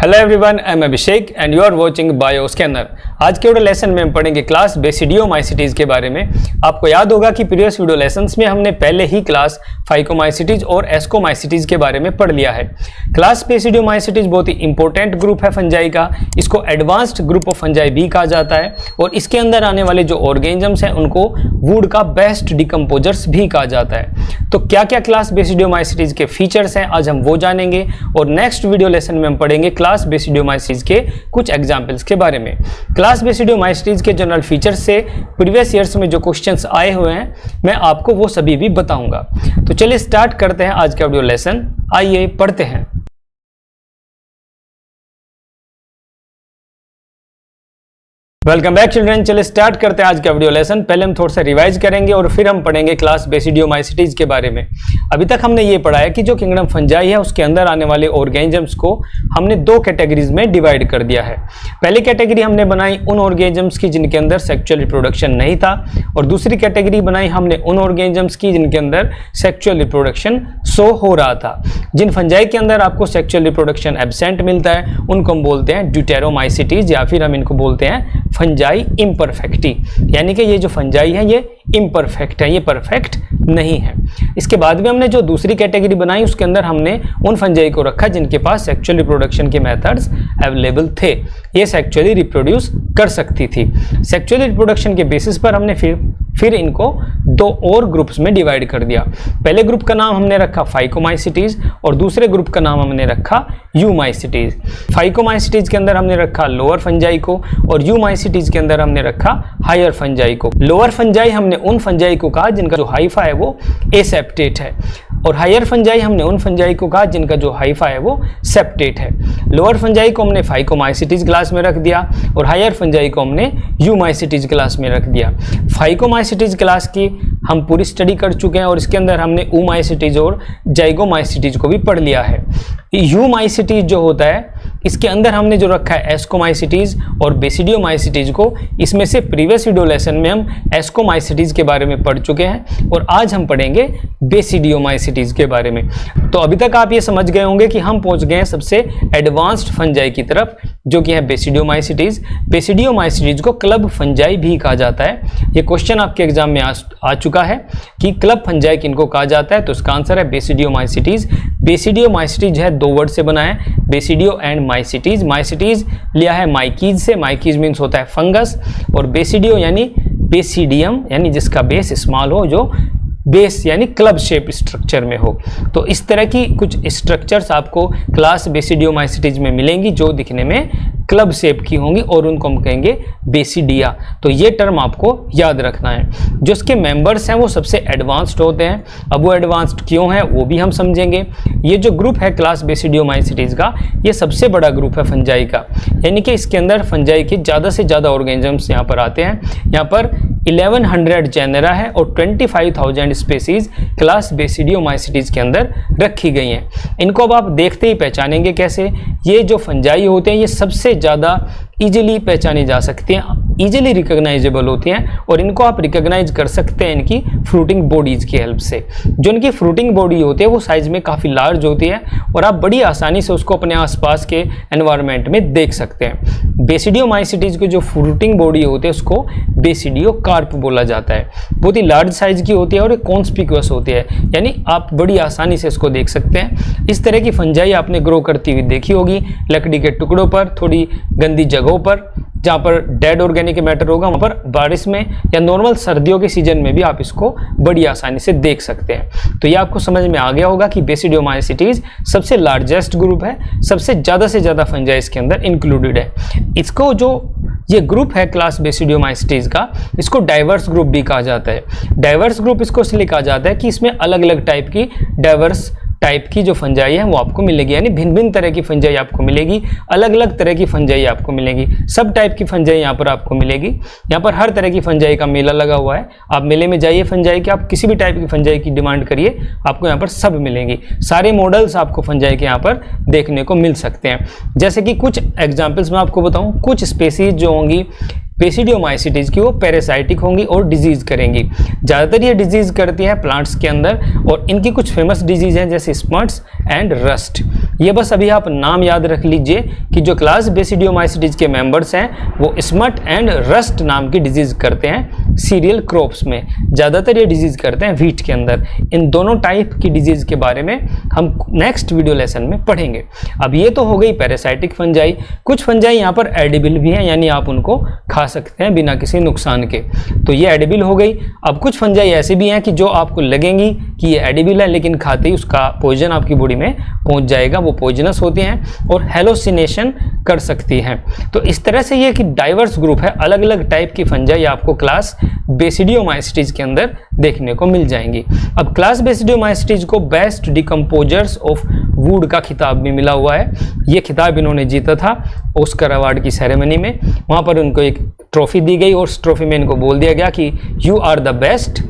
Hello everyone, I am Abhishek and you are watching bio scanner. आज के video lesson में हम पढ़ेंगे क्लास बेसिडियोमाइसिटीज के बारे में। आपको याद होगा कि प्रीवियस वीडियो लेसन्स में हमने पहले ही क्लास फाइकोमाइसिटीज और एस्कोमाइसिटीज के बारे में पढ़ लिया है। क्लास बेसिडियोमाइसिटीज बहुत ही इंपॉर्टेंट ग्रुप है फंजाई का। इसको एडवांस्ड ग्रुप ऑफ फंजाई भी कहा जाता है और इसके अंदर आने वाले जो ऑर्गेनिजम्स हैं उनको वुड का बेस्ट डिकम्पोजर्स भी कहा जाता है। तो क्या क्या क्लास बेसिडियोमाइसिटीज के फीचर्स हैं आज हम वो जानेंगे और नेक्स्ट वीडियो लेसन में हम पढ़ेंगे क्लास बेसिडियोमाइसिटीज के कुछ एग्जाम्पल्स के बारे में। क्लास बेसिडियोमाइसिटीज के जनरल फीचर्स से प्रीवियस ईयर्स में जो क्वेश्चंस आए हुए हैं मैं आपको वो सभी भी बताऊंगा। तो चलिए स्टार्ट करते हैं आज का वीडियो लेसन। आइए पढ़ते हैं। Welcome back children. चलिए स्टार्ट करते हैं आज का वीडियो लेसन। पहले हम थोड़ा सा रिवाइज करेंगे और फिर हम पढ़ेंगे क्लास बेसिडियोमाइसिटीज के बारे में। अभी तक हमने ये पढ़ा है कि जो किंगडम फंजाई है उसके अंदर आने वाले ऑर्गेनिजम्स को हमने दो कैटेगरीज में डिवाइड कर दिया है। पहली कैटेगरी हमने बनाई उन ऑर्गेनिजम्स की जिनके अंदर सेक्सुअल रिप्रोडक्शन नहीं था और दूसरी कैटेगरी बनाई हमने उन ऑर्गेनिजम्स की जिनके अंदर सेक्सुअल रिप्रोडक्शन शो हो रहा था। जिन फंजाई के अंदर आपको सेक्सुअल रिप्रोडक्शन एब्सेंट मिलता है उनको हम बोलते हैं ड्यूटेरोमाइसिटीज या फिर हम इनको बोलते हैं फंजाई इम्परफेक्टी, यानी कि ये जो फंजाई है ये इम्परफेक्ट है, ये परफेक्ट नहीं है। इसके बाद भी हमने जो दूसरी कैटेगरी बनाई उसके अंदर हमने उन फंजाई को रखा जिनके पास सेक्सुअल रिप्रोडक्शन के मेथड्स अवेलेबल थे, ये सेक्सुअली रिप्रोड्यूस कर सकती थी। सेक्सुअल रिप्रोडक्शन के बेसिस पर हमने फिर इनको दो और ग्रुप्स में डिवाइड कर दिया। पहले ग्रुप का नाम हमने रखा फाइकोमाइसिटीज और दूसरे ग्रुप का नाम हमने रखा यूमाइसिटीज। फाइकोमाइसिटीज के अंदर हमने रखा लोअर फंजाई को और यूमाइसिटीज के अंदर हमने रखा हायर फंजाई को। लोअर फंजाई हमने उन फंजाई को कहा जिनका जो हाइफा है वो एसेप्टेट है और हायर फंजाई हमने उन फंजाई को कहा जिनका जो हाइफा है वो सेप्टेट है। लोअर फंजाई को हमने फाइकोमाइसिटीज क्लास में रख दिया और हायर फंजाई को हमने यूमाइसिटीज क्लास में रख दिया। फाइकोमाइसिटीज क्लास की हम पूरी स्टडी कर चुके हैं और इसके अंदर हमने ऊमाइसिटीज और जाइगोमाइसिटीज को भी पढ़ लिया है। यूमाइसिटीज जो होता है इसके अंदर हमने जो रखा है एस्कोमाइसिटीज और बेसिडियोमाइसिटीज को, इसमें से प्रीवियस वीडियो लेसन में हम एस्कोमाइसिटीज के बारे में पढ़ चुके हैं और आज हम पढ़ेंगे बेसिडियोमाइसिटीज के बारे में। तो अभी तक आप ये समझ गए होंगे कि हम पहुंच गए हैं सबसे एडवांस्ड फंजाई की तरफ जो कि है बेसिडियोमाइसिटीज। बेसिडियोमाइसिटीज को क्लब फंजाई भी कहा जाता है। ये क्वेश्चन आपके एग्जाम में आ चुका है कि क्लब फंजाई किनको कहा जाता है, तो इसका आंसर है बेसिडियोमाइसिटीज। बेसिडियोमाइसिटीज है दो वर्ड से बना है, बेसिडियो एंड माइसिटीज। माइसिटीज लिया है माइकीज से, माइकीज मीन्स होता है फंगस और बेसिडियो यानी बेसिडियम यानी जिसका बेस स्मॉल हो, जो बेस यानी क्लब शेप स्ट्रक्चर में हो। तो इस तरह की कुछ स्ट्रक्चर्स आपको क्लास बेसिडियोमाइसिटीज में मिलेंगी जो दिखने में क्लब शेप की होंगी और उनको हम कहेंगे बेसिडिया। तो ये टर्म आपको याद रखना है। जो इसके मेंबर्स हैं वो सबसे एडवांस्ड होते हैं। अब वो एडवांस्ड क्यों है वो भी हम समझेंगे। ये जो ग्रुप है क्लास बेसिडियोमाइसिटीज का ये सबसे बड़ा ग्रुप है फंजाई का, यानी कि इसके अंदर फंजाई के ज़्यादा से ज़्यादा ऑर्गेनिजम्स यहाँ पर आते हैं। यहाँ पर 1100 जेनेरा है और 25,000 स्पेसीज क्लास बेसिडियोमाइसिटीज के अंदर रखी गई हैं। इनको अब आप देखते ही पहचानेंगे कैसे। ये जो फंजाई होते हैं ये सबसे ज़्यादा इजीली पहचानी जा सकती हैं, इजीली रिकॉग्नाइजेबल होती हैं और इनको आप रिकॉग्नाइज कर सकते हैं इनकी फ्रूटिंग बॉडीज़ की हेल्प से। जो इनकी फ्रूटिंग बॉडी होती है वो साइज़ में काफ़ी लार्ज होती है और आप बड़ी आसानी से उसको अपने आसपास के एनवायरनमेंट में देख सकते हैं। बेसिडियोमाइसिटीज की जो फ्रूटिंग बॉडी होती है उसको बेसिडियो कार्प बोला जाता है। बहुत ही लार्ज साइज़ की होती है और कॉन्स्पिक्यूअस होती है, यानी आप बड़ी आसानी से इसको देख सकते हैं। इस तरह की फंजाई आपने ग्रो करती हुई देखी होगी लकड़ी के टुकड़ों पर, थोड़ी गंदी जगहों पर जहाँ पर डेड ऑर्गेनिक मैटर होगा वहाँ पर बारिश में या नॉर्मल सर्दियों के सीजन में भी आप इसको बड़ी आसानी से देख सकते हैं। तो ये आपको समझ में आ गया होगा कि बेसिडियोमाइसिटीज सबसे लार्जेस्ट ग्रुप है, सबसे ज़्यादा से ज़्यादा फंजाई इसके अंदर इंक्लूडेड है। इसको जो ये ग्रुप है क्लास बेसिडियोमाइसिटीज का इसको डाइवर्स ग्रुप भी कहा जाता है। डाइवर्स ग्रुप इसको इसलिए कहा जाता है कि इसमें अलग अलग टाइप की डाइवर्स टाइप की जो फंजाई है वो आपको मिलेगी, यानी भिन्न भिन्न तरह की फंजाई आपको मिलेगी, अलग अलग तरह की फंजाई आपको मिलेगी, सब टाइप की फंजाई यहाँ पर आपको मिलेगी। यहाँ पर हर तरह की फंजाई का मेला लगा हुआ है। आप मेले में जाइए फंजाई के, आप किसी भी टाइप की फंजाई की डिमांड करिए आपको यहाँ पर सब मिलेंगी। सारे मॉडल्स आपको फंजाई के यहाँ पर देखने को मिल सकते हैं। जैसे कि कुछ एग्जाम्पल्स मैं आपको बताऊँ, कुछ स्पेसीज जो होंगी बेसिडियोमाइसिटीज की वो पैरासाइटिक होंगी और डिजीज करेंगी। ज़्यादातर ये डिजीज करती है प्लांट्स के अंदर, और इनकी कुछ फेमस डिजीज हैं जैसे स्मट्स एंड रस्ट। ये बस अभी आप नाम याद रख लीजिए कि जो क्लास बेसिडियोमाइसिटीज के मेंबर्स हैं वो स्मट एंड रस्ट नाम की डिजीज करते हैं सीरियल क्रॉप्स में। ज़्यादातर ये डिजीज करते हैं व्हीट के अंदर। इन दोनों टाइप की डिजीज के बारे में हम नेक्स्ट वीडियो लेसन में पढ़ेंगे। अब ये तो हो गई पैरासाइटिक फंजाई। कुछ फंजाई यहाँ पर एडिबल भी हैं, यानी आप उनको खा सकते हैं बिना किसी नुकसान के, तो ये एडिबल हो गई। अब कुछ फंजाई ऐसे भी हैं कि जो आपको लगेंगी कि ये एडिबल है, लेकिन खाते ही उसका पॉइजन आपकी बॉडी में पहुंच जाएगा, वो पॉइजनस होती हैं और हेलोसिनेशन कर सकती हैं। तो इस तरह से ये कि डाइवर्स ग्रुप है, अलग अलग टाइप की फंजाई आपको क्लास बेसिडियोमाइसिटीज के अंदर देखने को मिल जाएंगी। अब क्लास बेसिडियोमाइसिटीज को बेस्ट डिकम्पोजर्स ऑफ वुड का खिताब भी मिला हुआ है। ये खिताब इन्होंने जीता था ऑस्कर अवार्ड की सेरेमनी में। वहाँ पर उनको एक ट्रॉफी दी गई और उस ट्रॉफी में इनको बोल दिया गया कि you are the best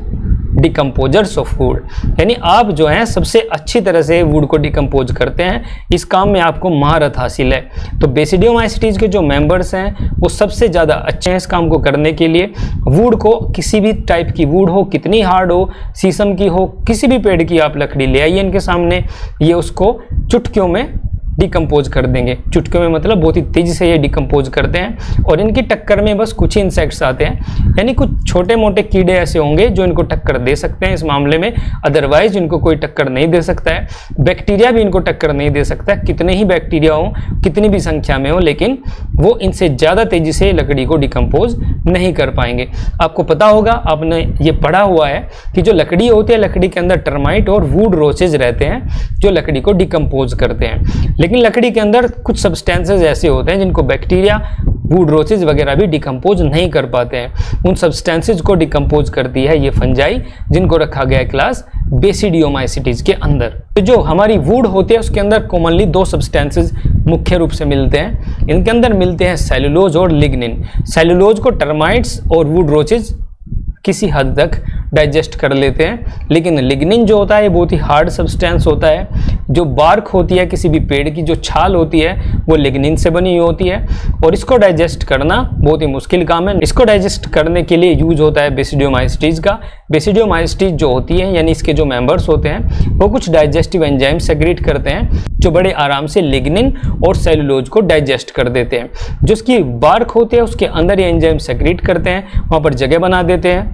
decomposers of wood, यानी आप जो हैं सबसे अच्छी तरह से वुड को डिकम्पोज करते हैं, इस काम में आपको महारत हासिल है। तो बेसिडियोमाइसिटीज के जो मेंबर्स हैं वो सबसे ज़्यादा अच्छे हैं इस काम को करने के लिए। वुड को किसी भी टाइप की वुड हो, कितनी हार्ड हो, शीशम की हो, किसी भी पेड़ की आप लकड़ी ले आइए इनके सामने, ये उसको चुटकियों में डिकम्पोज कर देंगे। चुटकियों में मतलब बहुत ही तेजी से ये डिकम्पोज करते हैं, और इनकी टक्कर में बस कुछ ही इंसेक्ट्स आते हैं, यानी कुछ छोटे मोटे कीड़े ऐसे होंगे जो इनको टक्कर दे सकते हैं इस मामले में, अदरवाइज इनको कोई टक्कर नहीं दे सकता है। बैक्टीरिया भी इनको टक्कर नहीं दे सकता है, कितने ही बैक्टीरिया हो, कितनी भी संख्या में हो, लेकिन वो इनसे ज़्यादा तेजी से लकड़ी को डिकम्पोज नहीं कर पाएंगे। आपको पता होगा, आपने ये पढ़ा हुआ है कि जो लकड़ी होती है, लकड़ी के अंदर टर्माइट और वुड रोचेज रहते हैं जो लकड़ी को डिकम्पोज करते हैं, लेकिन लकड़ी के अंदर कुछ सब्सटेंसेस ऐसे होते हैं जिनको बैक्टीरिया, वुड रोचेज वगैरह भी डिकम्पोज नहीं कर पाते हैं। उन सब्सटेंसेस को डिकम्पोज करती है ये फंजाई, जिनको रखा गया है क्लास बेसिडियोमाइसिटीज के अंदर। तो जो हमारी वुड होती है उसके अंदर कॉमनली दो सब्सटेंसेस मुख्य रूप से मिलते हैं। इनके अंदर मिलते हैं सेलुलोज और लिग्निन। सेलुलोज को टर्माइट्स और वुड रोचेज किसी हद तक डाइजेस्ट कर लेते हैं, लेकिन लिग्निन जो होता है ये बहुत ही हार्ड सब्सटेंस होता है। जो बार्क होती है किसी भी पेड़ की, जो छाल होती है वो लिग्निन से बनी हुई होती है, और इसको डाइजेस्ट करना बहुत ही मुश्किल काम है। इसको डाइजेस्ट करने के लिए यूज होता है बेसिडियोमाइसिटीज का। बेसिडियोमाइसिटीज जो होती है, यानी इसके जो मेंबर्स होते हैं वो कुछ डाइजेस्टिव एंजाइम सेक्रेट करते हैं जो बड़े आराम से लिग्निन और सेलुलोज को डाइजेस्ट कर देते हैं। जो इसकी बार्क होती है उसके अंदर ये एंजाइम सेक्रेट करते हैं, वहाँ पर जगह बना देते हैं,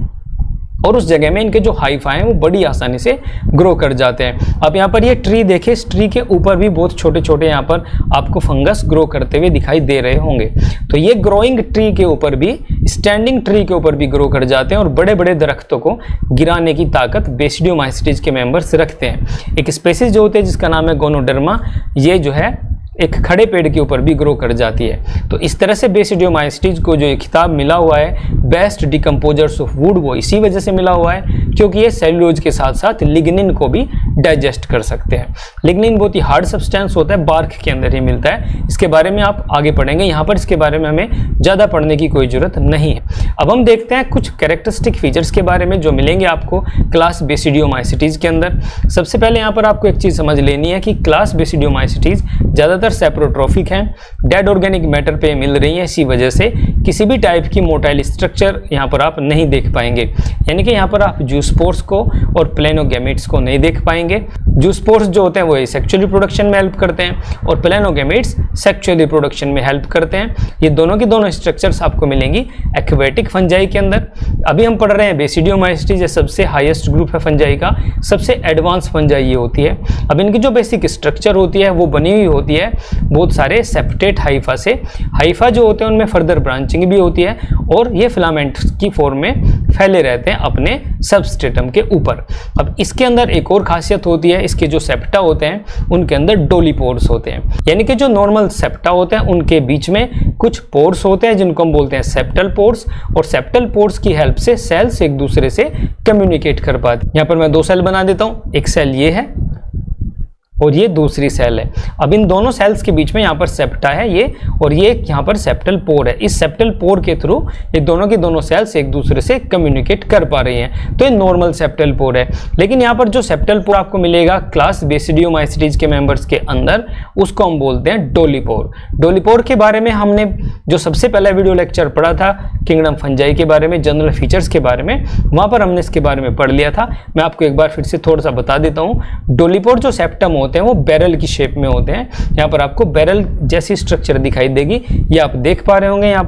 और उस जगह में इनके जो हाइफा हैं वो बड़ी आसानी से ग्रो कर जाते हैं। अब यहाँ पर ये ट्री देखिए, इस ट्री के ऊपर भी बहुत छोटे छोटे यहाँ पर आपको फंगस ग्रो करते हुए दिखाई दे रहे होंगे। तो ये ग्रोइंग ट्री के ऊपर भी, स्टैंडिंग ट्री के ऊपर भी ग्रो कर जाते हैं, और बड़े बड़े दरख्तों को गिराने की ताकत बेसिडियोमाइसिटीज के मेंबर्स रखते हैं। एक स्पेसीज जो होते हैं जिसका नाम है गोनोडर्मा, ये जो है एक खड़े पेड़ के ऊपर भी ग्रो कर जाती है। तो इस तरह से बेसिडियोमाइसिटीज को जो ये खिताब मिला हुआ है बेस्ट डिकम्पोजर्स ऑफ वुड, वो इसी वजह से मिला हुआ है क्योंकि ये सेलुलोज के साथ साथ लिग्निन को भी डाइजेस्ट कर सकते हैं। लिग्निन बहुत ही हार्ड सब्सटेंस होता है, बार्क के अंदर ही मिलता है। इसके बारे में आप आगे पढ़ेंगे, यहाँ पर इसके बारे में हमें ज़्यादा पढ़ने की कोई ज़रूरत नहीं है। अब हम देखते हैं कुछ कैरेक्टरिस्टिक फीचर्स के बारे में जो मिलेंगे आपको क्लास बेसिडियोमाइसिटीज के अंदर। सबसे पहले यहाँ पर आपको एक चीज़ समझ लेनी है कि क्लास बेसिडियोमाइसिटीज ज़्यादातर सेप्रोट्रोफिक हैं, डेड ऑर्गेनिक मैटर पे मिल रही है, इसी वजह से किसी भी टाइप की मोटाइल स्ट्रक्चर यहाँ पर आप नहीं देख पाएंगे। यानी कि यहाँ पर आप जूस्पोर्स को और प्लेनोगेमिट्स को नहीं देख पाएंगे। जूस्पोर्स जो होते हैं वो सेक्सुअल रिप्रोडक्शन में हेल्प करते हैं, और प्लेनोगेमिट्स सेक्सुअल रिप्रोडक्शन में हेल्प करते हैं। ये दोनों की दोनों स्ट्रक्चर्स आपको मिलेंगी एक्वेटिक फंजाई के अंदर। अभी हम पढ़ रहे हैं बेसिडियोमाइसिटीज, सबसे हाईएस्ट ग्रुप है फंजाई का, सबसे एडवांस फंजाई ये होती है। अब इनकी जो बेसिक स्ट्रक्चर होती है वो बनी हुई होती है बहुत सारे सेप्टेट हाइफा से। हाइफा जो होते हैं उनमें फर्दर ब्रांचिंग भी होती है, और ये फिलामेंट की फॉर्म में फैले रहते हैं अपने सबस्ट्रेटम के ऊपर। अब इसके अंदर एक और खासियत होती है, इसके जो सेप्टा होते हैं उनके अंदर डोलीपोर्स होते हैं। यानी कि जो नॉर्मल सेप्टा होते हैं उनके बीच में कुछ पोर्स होते हैं जिनको हम बोलते हैं सेप्टल पोर्स, और सेप्टल पोर्स की हेल्प से सेल्स एक दूसरे से कम्युनिकेट कर पाते हैं। यहाँ पर मैं दो सेल बना देता हूँ। एक सेल ये है और ये दूसरी सेल है। अब इन दोनों सेल्स के बीच में यहाँ पर सेप्टा है ये, और ये यहाँ पर सेप्टल पोर है। इस सेप्टल पोर के थ्रू ये दोनों की दोनों सेल्स एक दूसरे से कम्युनिकेट कर पा रही हैं, तो ये नॉर्मल सेप्टल पोर है। लेकिन यहाँ पर जो सेप्टल पोर आपको मिलेगा क्लास बेसिडियोमाइसीटीज के मेंबर्स के अंदर, उसको हम बोलते हैं डोलीपोर। डोलीपोर के बारे में हमने जो सबसे पहला वीडियो लेक्चर पढ़ा था किंगडम फंजाई के बारे में, जनरल फीचर्स के बारे में, वहां पर हमने इसके बारे में पढ़ लिया था। मैं आपको एक बार फिर से थोड़ा सा बता देता हूं। डोलीपोर जो सेप्टम होते हैं वो बैरल की शेप में होते हैं। यहाँ पर आपको बैरल जैसी स्ट्रक्चर दिखाई देगी, ये आप देख पा रहे होंगे। यहाँ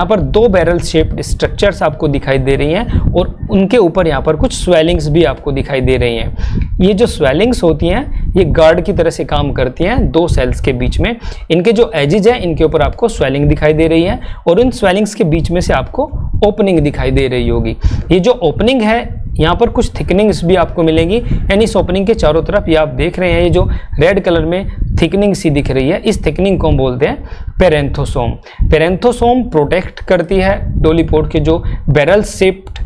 पर दो बैरल शेप्ड स्ट्रक्चर्स आपको दिखाई दे रही हैं, और उनके ऊपर यहाँ पर कुछ स्वेलिंग्स भी आपको दिखाई दे रही हैं। ये जो स्वेलिंग्स होती हैं ये गार्ड की तरह से काम करती हैं दो सेल्स के बीच में। इनके जो एजेज हैं इनके ऊपर आपको स्वेलिंग दिखाई दे रही है, और इन स्वेलिंग्स के बीच में से आपको ओपनिंग दिखाई दे रही होगी। ये जो ओपनिंग है यहाँ पर कुछ थिकनिंग्स भी आपको मिलेंगी, यानी इस ओपनिंग के चारों तरफ ये आप देख रहे हैं, ये जो रेड कलर में थिकनिंग सी दिख रही है, इस थिकनिंग को हम बोलते हैं पेरेंथोसोम। पेरेंथोसोम प्रोटेक्ट करती है डोलीपोर के जो बैरल शेप्ड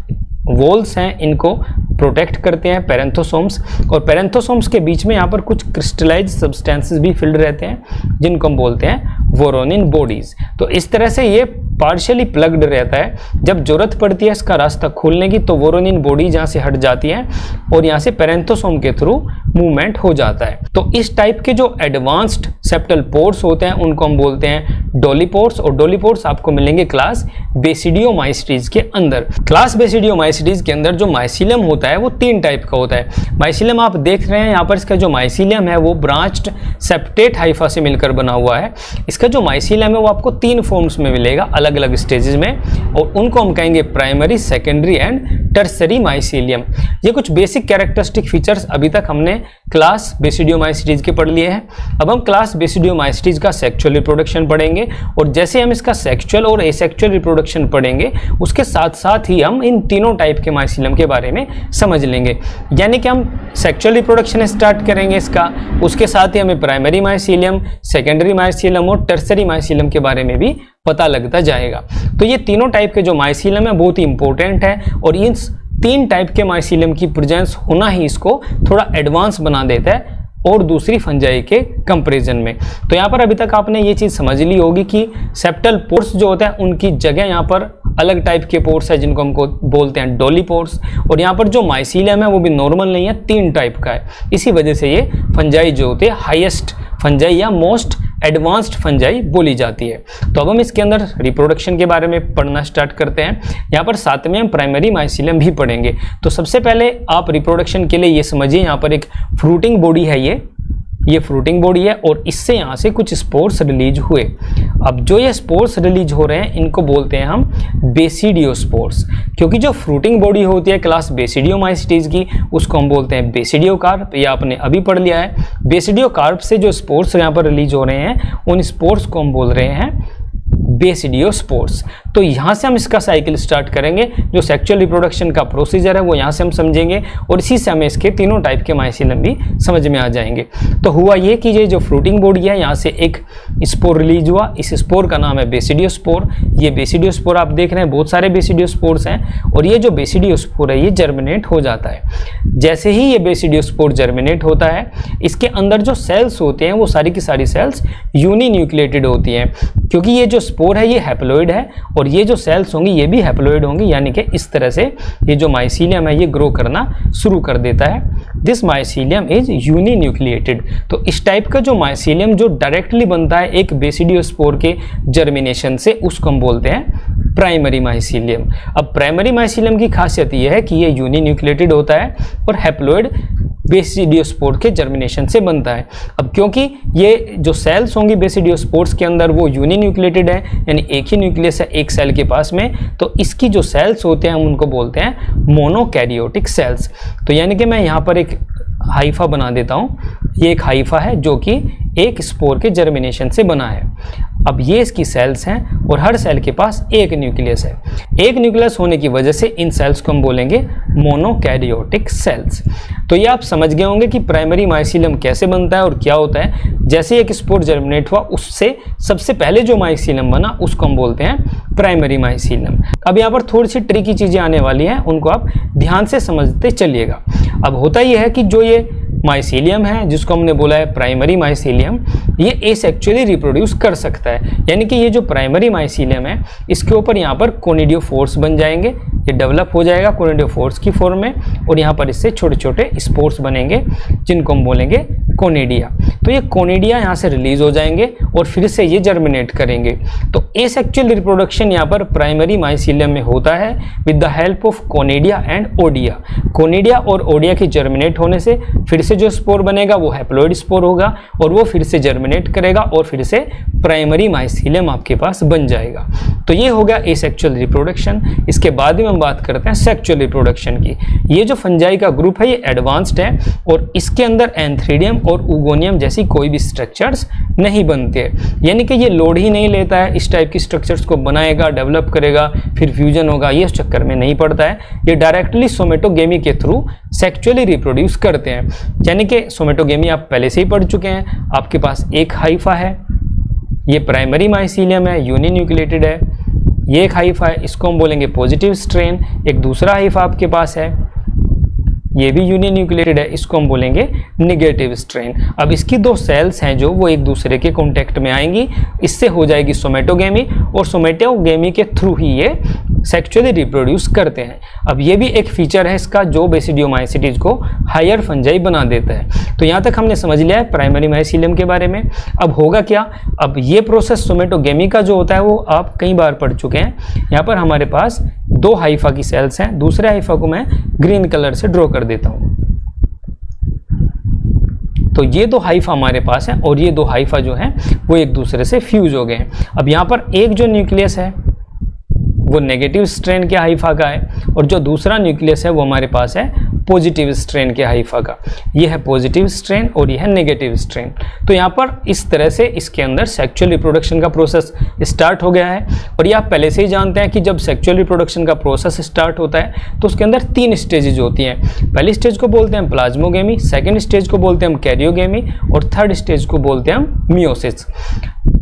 वॉल्स हैं, इनको प्रोटेक्ट करते हैं पेरेंथोसोम्स। और पेरेंथोसोम्स के बीच में यहाँ पर कुछ क्रिस्टलाइज सब्सटेंसेस भी फिल्ड रहते हैं, जिनको हम बोलते हैं वोरोनिन बॉडीज। तो इस तरह से ये पार्शियली प्लग्ड रहता है। जब जरूरत पड़ती है इसका रास्ता खोलने की, तो वोरोनिन बॉडीज यहाँ से हट जाती हैं और यहाँ से पेरेंथोसोम के थ्रू मूवमेंट हो जाता है। तो इस टाइप के जो एडवांस्ड सेप्टल पोर्स होते हैं उनको हम बोलते हैं डोलीपोर्स, और डोलीपोर्स आपको मिलेंगे क्लास बेसिडियोमाइसीटीज के अंदर। क्लास बेसिडियोमाइसीटीज के अंदर जो माइसीलियम होता है वो 3 टाइप का होता है। माइसीलियम आप देख रहे हैं यहाँ पर, इसका जो माइसीलियम है वो ब्रांच्ड सेप्टेट हाइफा से मिलकर बना हुआ है। इसका जो माइसीलियम है वो आपको 3 फॉर्म्स में मिलेगा अलग अलग स्टेजेस में, और उनको हम कहेंगे primary, secondary and tertiary mycelium. ये कुछ बेसिक कैरेक्टरिस्टिक फीचर्स अभी तक हमने क्लास बेसिडियोमाइसीटीज के पढ़ लिए हैं। अब हम क्लास बेसिडियोमाइसीटीज का सेक्सुअल रिप्रोडक्शन पढ़ेंगे, और जैसे हम इसका सेक्सुअल और एसेक्सुअल रिप्रोडक्शन पढ़ेंगे उसके साथ साथ ही हम इन तीनों टाइप के माइसीलियम के बारे में समझ लेंगे। यानी कि हम सेक्सुअल रिप्रोडक्शन स्टार्ट करेंगे इसका, उसके साथ ही हमें प्राइमरी माइसीलियम, सेकेंडरी माइसीलियम और टर्सरी माइसीलियम के बारे में भी पता लगता जाएगा। तो ये तीनों टाइप के जो माइसीलियम है बहुत ही इंपॉर्टेंट है, और इन 3 टाइप के माइसीलियम की प्रेजेंस होना ही इसको थोड़ा एडवांस बना देता है और दूसरी फंजाई के कंपैरिजन में। तो यहाँ पर अभी तक आपने ये चीज़ समझ ली होगी कि सेप्टल पोर्स जो होता है उनकी जगह यहाँ पर अलग टाइप के पोर्स है जिनको हमको बोलते हैं डोलीपोर्स, और यहाँ पर जो माइसीलियम है वो भी नॉर्मल नहीं है, 3 टाइप का है। इसी वजह से ये फंजाई जो होते हैं हाईएस्ट फंजाई या मोस्ट एडवांस्ड फंजाई बोली जाती है। तो अब हम इसके अंदर रिप्रोडक्शन के बारे में पढ़ना स्टार्ट करते हैं। यहाँ पर साथ में हम प्राइमरी माइसीलियम भी पढ़ेंगे। तो सबसे पहले आप रिप्रोडक्शन के लिए ये समझिए, यहाँ पर एक फ्रूटिंग बॉडी है, ये फ्रूटिंग बॉडी है, और इससे यहाँ से कुछ स्पोर्स रिलीज हुए। अब जो ये स्पोर्स रिलीज हो रहे हैं इनको बोलते हैं हम बेसिडियोस्पोर्स, क्योंकि जो फ्रूटिंग बॉडी होती है क्लास बेसिडियोमाइसीटीज की उसको हम बोलते हैं बेसिडियोकार्प। ये आपने अभी पढ़ लिया है। बेसिडियोकार्प से जो स्पोर्स यहाँ पर रिलीज हो रहे हैं उन स्पोर्स को हम बोल रहे हैं बेसिडियोस्पोर्स। तो यहाँ से हम इसका साइकिल स्टार्ट करेंगे। जो सेक्सुअल रिप्रोडक्शन का प्रोसीजर है वो यहाँ से हम समझेंगे, और इसी से हमें इसके तीनों टाइप के माइसीलियम भी समझ में आ जाएंगे। तो हुआ ये कि ये जो फ्रूटिंग बॉडी है यहाँ से एक स्पोर रिलीज हुआ, इस स्पोर का नाम है बेसिडियोस्पोर। ये बेसिडियोस्पोर आप देख रहे हैं, बहुत सारे बेसिडियोस्पोर्स हैं, और ये जो बेसिडियोस्पोर है ये जर्मिनेट हो जाता है। जैसे ही ये बेसिडियोस्पोर जर्मिनेट होता है, इसके अंदर जो सेल्स होते हैं वो सारी की सारी सेल्स यूनिन्यूक्लिएटेड होती हैं, क्योंकि ये जो स्पोर है ये हैप्लॉइड है, और ये जो सेल्स होंगी ये भी हैप्लॉइड होंगी। यानी कि इस तरह से ये जो माइसीलियम है ये ग्रो करना शुरू कर देता है। This mycelium is uninucleated. तो इस टाइप का जो माइसीलियम जो डायरेक्टली बनता है एक बेसिडियोस्पोर के जर्मिनेशन से, उसको हम बोलते हैं प्राइमरी माइसीलियम। अब प्राइमरी माइसीलियम की खासियत यह है कि ये यूनिन्यूक्लिएटेड होता है और हैप्लॉइड बेसिडियोस्पोर के जर्मिनेशन से बनता है। अब क्योंकि ये जो सेल्स होंगी बेसिडियोस्पोर्स के अंदर वो यूनिन्यूक्लिएटेड है, यानी एक ही न्यूक्लियस है एक सेल के पास में, तो इसकी जो सेल्स होते हैं हम उनको बोलते हैं मोनोकैरियोटिक सेल्स। तो यानी कि मैं यहाँ पर एक हाइफा बना देता हूँ। ये एक हाइफा है जो कि एक स्पोर के जर्मिनेशन से बना है। अब ये इसकी सेल्स हैं और हर सेल के पास एक न्यूक्लियस है। एक न्यूक्लियस होने की वजह से इन सेल्स को हम बोलेंगे मोनोकैरियोटिक सेल्स। तो ये आप समझ गए होंगे कि प्राइमरी माइसीलियम कैसे बनता है और क्या होता है। जैसे एक स्पोर जर्मिनेट हुआ उससे सबसे पहले जो माइसीलियम बना उसको हम बोलते हैं प्राइमरी माइसीलियम। अब यहाँ पर थोड़ी सी ट्रिकी चीजें आने वाली हैं, उनको आप ध्यान से समझते चलिएगा। अब होता यह है कि जो ये माइसीलियम है जिसको हमने बोला है प्राइमरी माइसीलियम, ये एसेक्सुअली रिप्रोड्यूस कर सकता है, यानी कि ये जो प्राइमरी माइसीलियम है इसके ऊपर यहाँ पर कोनिडियोफोर्स बन जाएंगे, ये डेवलप हो जाएगा कोनिडियोफोर्स की फॉर्म में, और यहाँ पर इससे छोटे छोटे स्पोर्स बनेंगे जिनको हम बोलेंगे कोनिडिया। तो ये कोनिडिया यहाँ से रिलीज हो जाएंगे और फिर से ये जर्मिनेट करेंगे। तो एसेक्सुअल रिप्रोडक्शन यहाँ पर प्राइमरी माइसीलियम में होता है with the help of conidia and Odia. Conidia और ओडिया के जर्मिनेट होने से फिर से जो स्पोर बनेगा वो हैप्लॉइड स्पोर होगा और वो फिर से जर्मिनेट करेगा और फिर से प्राइमरी माइसीलियम आपके पास बन जाएगा। तो ये हो गया एसेक्सुअल रिप्रोडक्शन। इसके बाद में हम बात करते हैं सेक्सुअल रिप्रोडक्शन की। ये जो फंजाई का ग्रुप है ये एडवांस्ड है और इसके अंदर एंथ्रीडियम और उगोनियम जैसी कोई भी स्ट्रक्चर्स नहीं बनते, यानी कि ये लोड ही नहीं लेता है, इस टाइप की स्ट्रक्चर्स को बनाएगा, डेवलप करेगा, फिर फ्यूजन होगा, ये चक्कर में नहीं पड़ता है। ये डायरेक्टली सोमेटोगेमी के थ्रू सेक्सुअली रिप्रोड्यूस करते हैं, यानी कि सोमेटोगेमी आप पहले से ही पढ़ चुके हैं। आपके पास एक हाइफा है, ये प्राइमरी माइसीलियम है, यूनिन्यूक्लिएटेड है। ये एक हाइफा है, इसको हम बोलेंगे पॉजिटिव स्ट्रेन। एक दूसरा हाइफा आपके पास है, ये भी यूनिन्यूक्लिएटेड है, इसको हम बोलेंगे नेगेटिव स्ट्रेन। अब इसकी दो सेल्स हैं जो वो एक दूसरे के कांटेक्ट में आएंगी, इससे हो जाएगी सोमेटोगेमी और सोमेटोगेमी के थ्रू ही ये सेक्सुअली रिप्रोड्यूस करते हैं। अब ये भी एक फीचर है इसका जो बेसिडियोमाइसिटीज को हायर फंजाई बना देता है। तो यहाँ तक हमने समझ लिया है प्राइमरी माइसीलियम के बारे में। अब होगा क्या, अब ये प्रोसेस सोमेटोगेमी का जो होता है वो आप कई बार पढ़ चुके हैं। यहाँ पर हमारे पास दो हाइफा की सेल्स हैं, दूसरे हाइफा को मैं ग्रीन कलर से ड्रॉ कर देता हूँ। तो ये दो हाइफा हमारे पास है और ये दो हाइफा जो हैं वो एक दूसरे से फ्यूज हो गए हैं। अब यहाँ पर एक जो न्यूक्लियस है वो नेगेटिव स्ट्रेन के हाइफा का है और जो दूसरा न्यूक्लियस है वो हमारे पास है पॉजिटिव स्ट्रेन के हाइफा का। ये है पॉजिटिव स्ट्रेन और ये है नेगेटिव स्ट्रेन। तो यहाँ पर इस तरह से इसके अंदर सेक्सुअल रिप्रोडक्शन का प्रोसेस स्टार्ट हो गया है। और ये आप पहले से ही जानते हैं कि जब सेक्सुअल रिप्रोडक्शन का प्रोसेस स्टार्ट होता है तो उसके अंदर तीन स्टेजेज होती हैं। पहली स्टेज को बोलते हैं प्लाज्मोगेमी, सेकेंड स्टेज को बोलते हैं हम कैरियोगेमी और थर्ड स्टेज को बोलते हैं हम मियोसिस।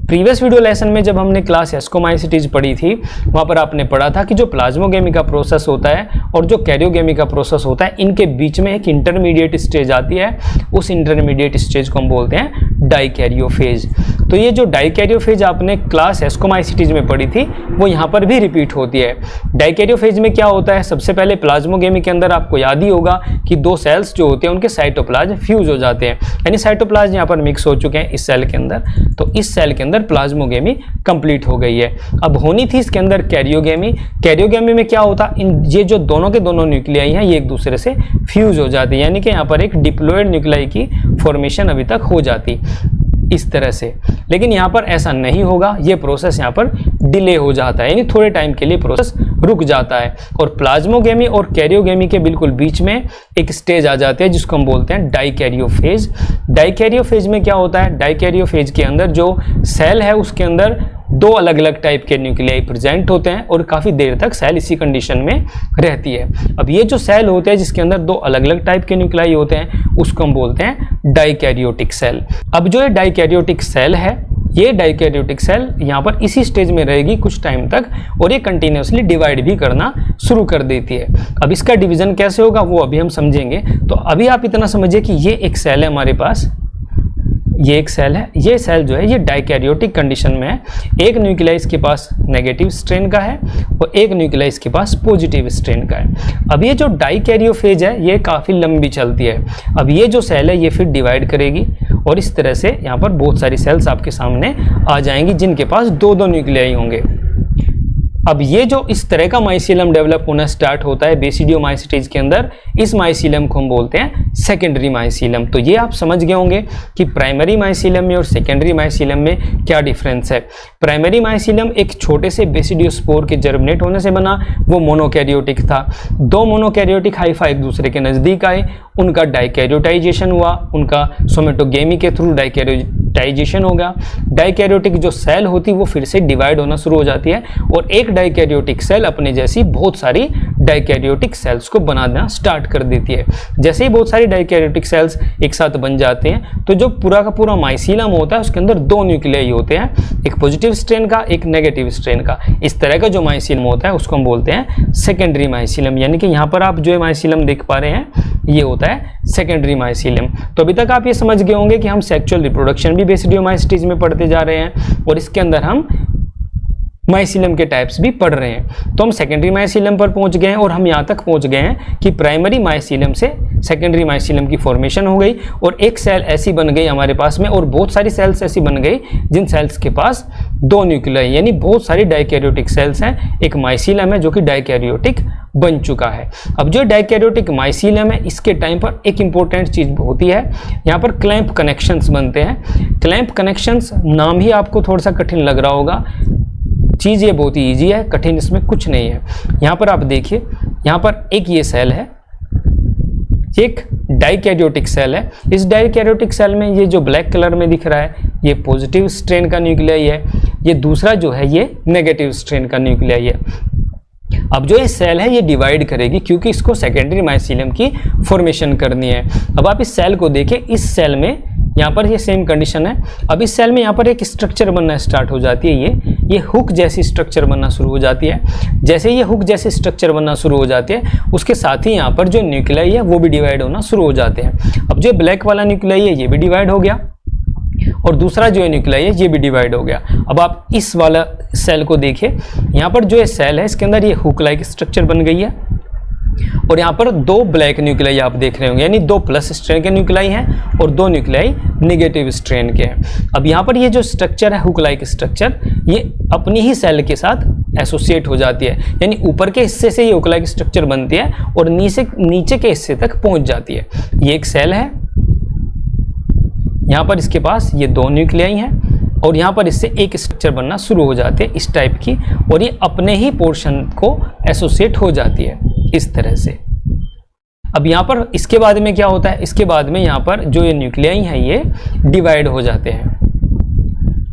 प्रीवियस वीडियो लेसन में जब हमने क्लास एस्कोमाइसिटीज पढ़ी थी वहाँ पर आपने पढ़ा था कि जो प्लाज्मोगेमी का प्रोसेस होता है और जो कैरियोगेमी का प्रोसेस होता है इनके बीच में एक इंटरमीडिएट स्टेज आती है। उस इंटरमीडिएट स्टेज को हम बोलते हैं डाइकैरियोफेज। तो ये जो डाइकैरियोफेज आपने क्लास एस्कोमाइसिटीज में पढ़ी थी वो यहाँ पर भी रिपीट होती है। डाइकैरियोफेज में क्या होता है, सबसे पहले प्लाज्मोगेमी के अंदर आपको याद ही होगा कि दो सेल्स जो होते हैं उनके साइटोप्लाज्म फ्यूज हो जाते हैं, यानी साइटोप्लाज्म यहाँ पर मिक्स हो चुके हैं इस सेल के अंदर। तो इस सेल के अंदर प्लाज्मोगेमी कंप्लीट हो गई है। अब होनी थी इसके अंदर कैरियोगेमी। कैरियोगेमी में क्या होता, इन ये जो दोनों के दोनों न्यूक्लियाई हैं ये एक दूसरे से फ्यूज हो जाती है, यानी कि यहाँ पर एक डिप्लॉयड न्यूक्लियाई की फॉर्मेशन अभी तक हो जाती इस तरह से। लेकिन यहाँ पर ऐसा नहीं होगा, ये प्रोसेस यहाँ पर डिले हो जाता है, यानी थोड़े टाइम के लिए प्रोसेस रुक जाता है। और प्लाज्मोगेमी और कैरियोगेमी के बिल्कुल बीच में एक स्टेज आ जाती है जिसको हम बोलते हैं डाइकैरियोफेज। डाइकैरियोफेज में क्या होता है, डाइकैरियोफेज के अंदर जो सेल है उसके अंदर दो अलग अलग टाइप के न्यूक्लियाई प्रेजेंट होते हैं और काफ़ी देर तक सेल इसी कंडीशन में रहती है। अब ये जो सेल होते हैं जिसके अंदर दो अलग अलग टाइप के न्यूक्लियाई होते हैं उसको हम बोलते हैं डाइकैरियोटिक सेल। अब जो ये डाइकैरियोटिक सेल है ये डाइकैरियोटिक सेल यहाँ पर इसी स्टेज में रहेगी कुछ टाइम तक और ये कंटिन्यूसली डिवाइड भी करना शुरू कर देती है। अब इसका डिवीजन कैसे होगा वो अभी हम समझेंगे। तो अभी आप इतना समझिए कि ये एक सेल है हमारे पास, ये एक सेल है, ये सेल जो है ये डाइकैरियोटिक कंडीशन में है। एक न्यूक्लियाई इसके पास नेगेटिव स्ट्रेन का है और एक न्यूक्लियाई इसके पास पॉजिटिव स्ट्रेन का है। अब ये जो डाइकैरियोफेज है ये काफ़ी लंबी चलती है। अब ये जो सेल है ये फिर डिवाइड करेगी और इस तरह से यहाँ पर बहुत सारी सेल्स आपके सामने आ जाएंगी जिनके पास दो दो न्यूक्लियाई होंगे। अब ये जो इस तरह का माइसीलियम डेवलप होना स्टार्ट होता है बेसिडियोमाइसिटीज के अंदर, इस माइसीलियम को हम बोलते हैं सेकेंडरी माइसीलियम। तो ये आप समझ गए होंगे कि प्राइमरी माइसीलियम में और सेकेंडरी माइसीलियम में क्या डिफरेंस है। प्राइमरी माइसीलियम एक छोटे से बेसिडियोस्पोर के जर्मिनेट होने से बना, वो मोनोकैरियोटिक था। दो मोनोकैरियोटिक हाइफा एक दूसरे के नज़दीक आए, उनका डाइकैरियोटाइजेशन हुआ, उनका सोमेटोगेमी के थ्रू डाइकैरियोटाइजेशन होगा। डाइकैरियोटिक जो सेल होती है वो फिर से डिवाइड होना शुरू हो जाती है और एक डाइकैरियोटिक सेल अपने जैसी बहुत सारी डाइकैरियोटिक सेल्स को बनाना स्टार्ट कर देती है। जैसे ही बहुत सारी डाइकैरियोटिक सेल्स एक साथ बन जाते हैं तो जो पूरा का पूरा माइसीलम होता है उसके अंदर दो न्यूक्लियाई होते हैं, एक पॉजिटिव स्ट्रेन का, एक नेगेटिव स्ट्रेन का। इस तरह का जो माइसीलम होता है उसको हम बोलते हैं सेकेंडरी माइसीलम, यानी कि यहाँ पर आप जो माइसीलम देख पा रहे हैं ये होता है सेकेंडरी माइसीलम। तो अभी तक आप ये समझ गए होंगे कि हम सेक्सुअल रिप्रोडक्शन भी बेसिडियोमाइसिटीज में पढ़ते जा रहे हैं और इसके अंदर हम माइसीलम के टाइप्स भी पढ़ रहे हैं। तो हम सेकेंडरी माइसीलम पर पहुंच गए हैं और हम यहाँ तक पहुंच गए हैं कि प्राइमरी माइसीलम से सेकेंडरी माइसीलम की फॉर्मेशन हो गई और एक सेल ऐसी बन गई हमारे पास में, और बहुत सारी सेल्स ऐसी बन गई जिन सेल्स के पास दो न्यूक्लियाई, यानी बहुत सारी डाइकैरियोटिक सेल्स हैं। एक माइसीलम है जो कि डाइकैरियोटिक बन चुका है। अब जो डाइकैरियोटिक माइसीलम है इसके टाइम पर एक इंपॉर्टेंट चीज होती है, यहाँ पर क्लैंप कनेक्शंस बनते हैं। क्लैंप कनेक्शंस नाम ही आपको थोड़ा सा कठिन लग रहा होगा, चीज़ ये बहुत ही ईजी है, कठिन इसमें कुछ नहीं है। यहाँ पर आप देखिए, यहाँ पर एक ये सेल है, एक डाइकैरियोटिक सेल है। इस डाइकैरियोटिक सेल में ये जो ब्लैक कलर में दिख रहा है ये पॉजिटिव स्ट्रेन का न्यूक्लियाई है, ये दूसरा जो है ये नेगेटिव स्ट्रेन का न्यूक्लियाई है। अब जो ये सेल है ये डिवाइड करेगी क्योंकि इसको सेकेंडरी माइसीलम की फॉर्मेशन करनी है। अब आप इस सेल को देखें, इस सेल में यहाँ पर ये सेम कंडीशन है। अब इस सेल में यहाँ पर एक स्ट्रक्चर बनना स्टार्ट हो जाती है, ये हुक जैसी स्ट्रक्चर बनना शुरू हो जाती है। जैसे ये हुक जैसी स्ट्रक्चर बनना शुरू हो जाती है उसके साथ ही यहाँ पर जो न्यूक्लियाई है वो भी डिवाइड होना शुरू हो जाते हैं। अब जो ब्लैक वाला न्यूक्लियाई है ये भी डिवाइड हो गया और दूसरा जो न्यूक्लियाई है ये भी डिवाइड हो गया। अब आप इस वाला सेल को देखिए, यहाँ पर जो ये सेल है इसके अंदर ये हुक लाइक स्ट्रक्चर बन गई है और यहाँ पर दो ब्लैक न्यूक्लियाई आप देख रहे होंगे, यानी दो प्लस स्ट्रेन के न्यूक्लियाई हैं और दो न्यूक्लियाई नेगेटिव स्ट्रेन के हैं। अब यहाँ पर ये जो स्ट्रक्चर है हुक लाइक स्ट्रक्चर, ये अपनी ही सेल के साथ एसोसिएट हो जाती है, यानी ऊपर के हिस्से से ये हुक लाइक स्ट्रक्चर बनती है और नीचे के हिस्से तक पहुंच जाती है। ये एक सेल है, यहाँ पर इसके पास ये दो न्यूक्लियाई हैं और यहाँ पर इससे एक स्ट्रक्चर बनना शुरू हो जाती है इस टाइप की, और ये अपने ही पोर्शन को एसोसिएट हो जाती है इस तरह से। अब यहाँ पर इसके बाद में क्या होता है, इसके बाद में यहाँ पर जो ये न्यूक्लियाई हैं ये डिवाइड हो जाते हैं।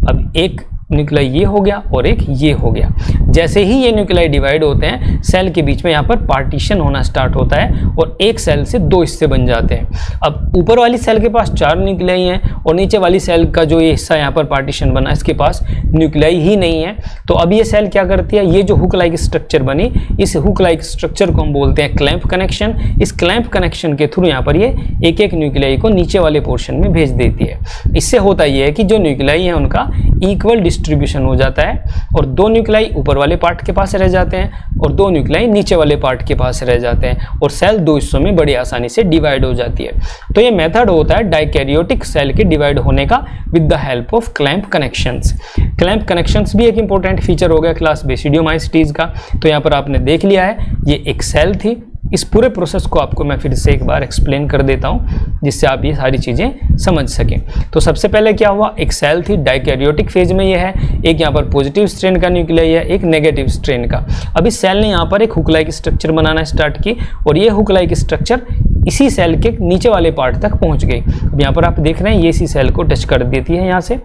अब एक न्यूक्लियाई ये हो गया और एक ये हो गया। जैसे ही ये न्यूक्लियाई डिवाइड होते हैं सेल के बीच में यहाँ पर पार्टीशन होना स्टार्ट होता है और एक सेल से दो हिस्से बन जाते हैं। अब ऊपर वाली सेल के पास चार न्यूक्लियाई हैं और नीचे वाली सेल का जो ये हिस्सा यहाँ पर पार्टीशन बना इसके पास न्यूक्लियाई ही नहीं है। तो अब ये सेल क्या करती है, ये जो हुक लाइक स्ट्रक्चर बनी इस हुक लाइक स्ट्रक्चर को हम बोलते हैं क्लैंप कनेक्शन। इस क्लैंप कनेक्शन के थ्रू यहाँ पर ये एक एक न्यूक्लियाई को नीचे वाले पोर्शन में भेज देती है। इससे होता ये है कि जो न्यूक्लियाई है उनका इक्वल डिस्ट्रीब्यूशन हो जाता है और दो न्यूक्लियाई ऊपर वाले पार्ट के पास रह जाते हैं और दो न्यूक्लियाई नीचे वाले पार्ट के पास रह जाते हैं और सेल दो हिस्सों में बड़ी आसानी से डिवाइड हो जाती है। तो ये मेथड होता है डाइकैरियोटिक सेल के डिवाइड होने का with the help of clamp connections. Clamp connections भी एक इंपॉर्टेंट फीचर हो गया क्लास बेसिडियोमाइसिटीज का। तो यहाँ पर आपने देख लिया है ये एक सेल थी। इस पूरे प्रोसेस को आपको मैं फिर से एक बार एक्सप्लेन कर देता हूँ जिससे आप ये सारी चीज़ें समझ सकें। तो सबसे पहले क्या हुआ, एक सेल थी डाइकैरियोटिक फेज में ये है, एक यहाँ पर पॉजिटिव स्ट्रेन का न्यूक्लियाई है, एक नेगेटिव स्ट्रेन का। अब इस सेल ने यहाँ पर एक हुक लाइक स्ट्रक्चर बनाना स्टार्ट की और ये हुक लाइक स्ट्रक्चर इसी सेल के नीचे वाले पार्ट तक पहुँच गई। अब यहाँ पर आप देख रहे हैं ये इसी सेल को टच कर देती है यहाँ से।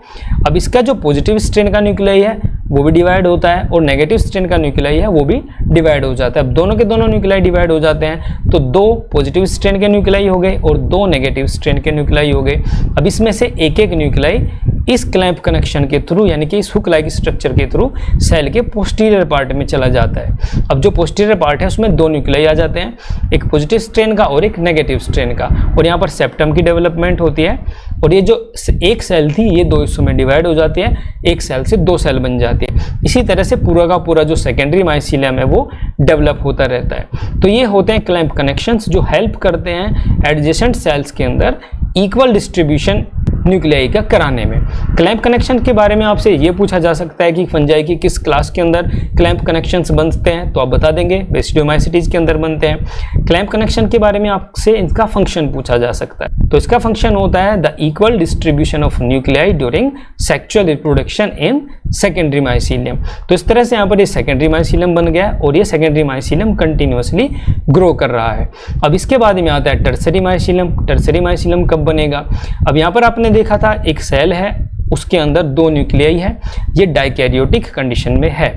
अब इसका जो पॉजिटिव स्ट्रेन का न्यूक्लियाई है वो भी डिवाइड होता है और नेगेटिव स्ट्रेन का न्यूक्लियाई है वो भी डिवाइड हो जाता है। अब दोनों के दोनों न्यूक्लियाई डिवाइड हो जाते हैं तो दो पॉजिटिव स्ट्रेन के न्यूक्लियाई हो गए और दो नेगेटिव स्ट्रेन के न्यूक्लियाई हो गए। अब इसमें से एक एक न्यूक्लियाई इस क्लैंप कनेक्शन के थ्रू यानी कि इस हुक लाइक स्ट्रक्चर के थ्रू सेल के पोस्टीरियर पार्ट में चला जाता है। अब जो पोस्टीरियर पार्ट है उसमें दो न्यूक्लियाई आ जाते हैं, एक पॉजिटिव स्ट्रेन का और एक नेगेटिव स्ट्रेन का, और यहाँ पर सेप्टम की डेवलपमेंट होती है और ये जो एक सेल थी ये दो हिस्सों में डिवाइड हो जाती है, एक सेल से दो सेल बन जाती है। इसी तरह से पूरा का पूरा जो सेकेंडरी माइसीलियम है वो डेवलप होता रहता है। तो ये होते हैं क्लैंप कनेक्शंस जो हेल्प करते हैं एडजेसेंट सेल्स के अंदर इक्वल डिस्ट्रीब्यूशन न्यूक्लियाई का कराने में। क्लैंप कनेक्शन के बारे में आपसे ये पूछा जा सकता है कि फंजाई की किस क्लास के अंदर क्लैंप कनेक्शंस बनते हैं, तो आप बता देंगे बेसिडियोमाइसिटीज के अंदर बनते हैं। क्लैंप कनेक्शन के बारे में आपसे इसका फंक्शन पूछा जा सकता है, तो इसका फंक्शन होता है the equal distribution of nuclei during sexual reproduction in secondary mycelium. तो इस तरह से यहाँ पर ये सेकेंडरी माइसीलियम बन गया और ये सेकेंडरी माइसीलियम कंटिन्यूअसली ग्रो कर रहा है। अब इसके बाद में आता है टर्सरी माइसीलियम। टर्सरी माइसीलियम कब बनेगा? अब यहाँ पर आपने देखा था एक सेल है उसके अंदर 2 न्यूक्लियाई है, ये डाइकैरियोटिक कंडीशन में है,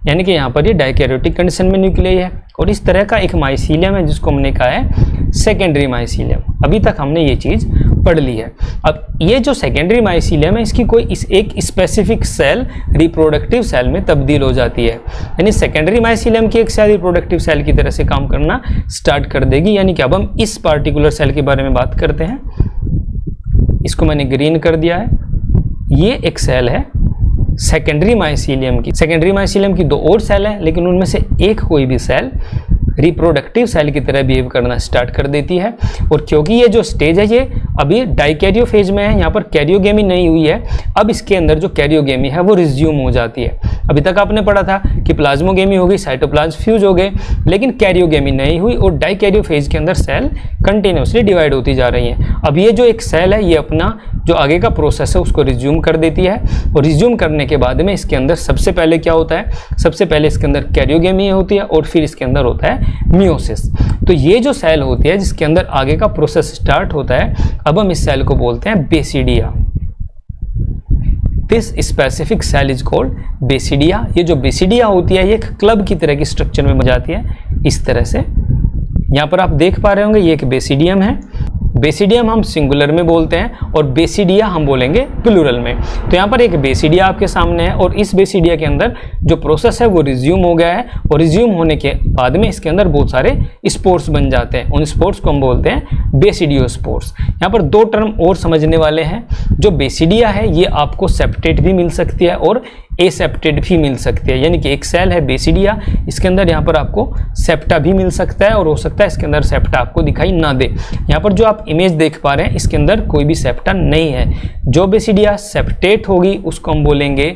यानी कि यहाँ पर ये डाइकैरियोटिक कंडीशन में न्यूक्लियाई है। और इस तरह का एक माइसीलियम है जिसको हमने कहा है सेकेंडरी माइसीलियम। अभी तक हमने ये चीज़ पढ़ ली है। अब ये जो सेकेंडरी माइसीलियम है इसकी कोई एक स्पेसिफिक सेल रिप्रोडक्टिव सेल में तब्दील हो जाती है, यानी सेकेंडरी माइसीलियम की एक सेल रिप्रोडक्टिव सेल की तरह से काम करना स्टार्ट कर देगी। यानी कि अब हम इस पार्टिकुलर सेल के बारे में बात करते हैं, इसको मैंने ग्रीन कर दिया है। ये एक सेल है सेकेंडरी माइसीलियम की। सेकेंडरी माइसीलियम की 2 और सेल है, लेकिन उनमें से एक कोई भी सेल रिप्रोडक्टिव सेल की तरह बिहेव करना स्टार्ट कर देती है। और क्योंकि ये जो स्टेज है ये अभी डाइकैरियो फेज में है, यहाँ पर कैरियोगेमी नहीं हुई है, अब इसके अंदर जो कैरियोगेमी है वो रिज्यूम हो जाती है। अभी तक आपने पढ़ा था कि प्लाज्मोगेमी हो गई, साइटोप्लाज्म फ्यूज हो गए, लेकिन कैरियोगेमी नहीं हुई और डाइकैरियो फेज के अंदर सेल कंटिन्यूसली डिवाइड होती जा रही हैं। अब ये जो एक सेल है ये अपना जो आगे का प्रोसेस है उसको रिज्यूम कर देती है, और रिज्यूम करने के बाद में इसके अंदर सबसे पहले क्या होता है, सबसे पहले इसके अंदर कैरियोगेमी होती है और फिर इसके अंदर होता है मियोसिस। तो ये जो सेल होती है जिसके अंदर आगे का प्रोसेस स्टार्ट होता है, अब हम इस सेल को बोलते हैं basidia. This specific cell is called basidia. ये जो बेसिडिया होती है ये एक क्लब की तरह की स्ट्रक्चर में बन जाती है इस तरह से। यहाँ पर आप देख पा रहे होंगे ये एक बेसिडियम है। बेसिडियम हम सिंगुलर में बोलते हैं और बेसिडिया हम बोलेंगे प्लूरल में। तो यहाँ पर एक बेसिडिया आपके सामने है और इस बेसिडिया के अंदर जो प्रोसेस है वो रिज्यूम हो गया है, और रिज्यूम होने के बाद में इसके अंदर बहुत सारे स्पोर्स बन जाते हैं। उन स्पोर्स को हम बोलते हैं बेसिडियोस्पोर्स। यहाँ पर 2 टर्म और समझने वाले हैं। जो बेसिडिया है ये आपको सेप्टेट भी मिल सकती है और एसेप्टेड भी मिल सकती है, यानी कि एक सेल है बेसिडिया, इसके अंदर यहाँ पर आपको सेप्टा भी मिल सकता है और हो सकता है इसके अंदर सेप्टा आपको दिखाई ना दे। यहाँ पर जो आप इमेज देख पा रहे हैं इसके अंदर कोई भी सेप्टा नहीं है। जो बेसिडिया सेप्टेट होगी उसको हम बोलेंगे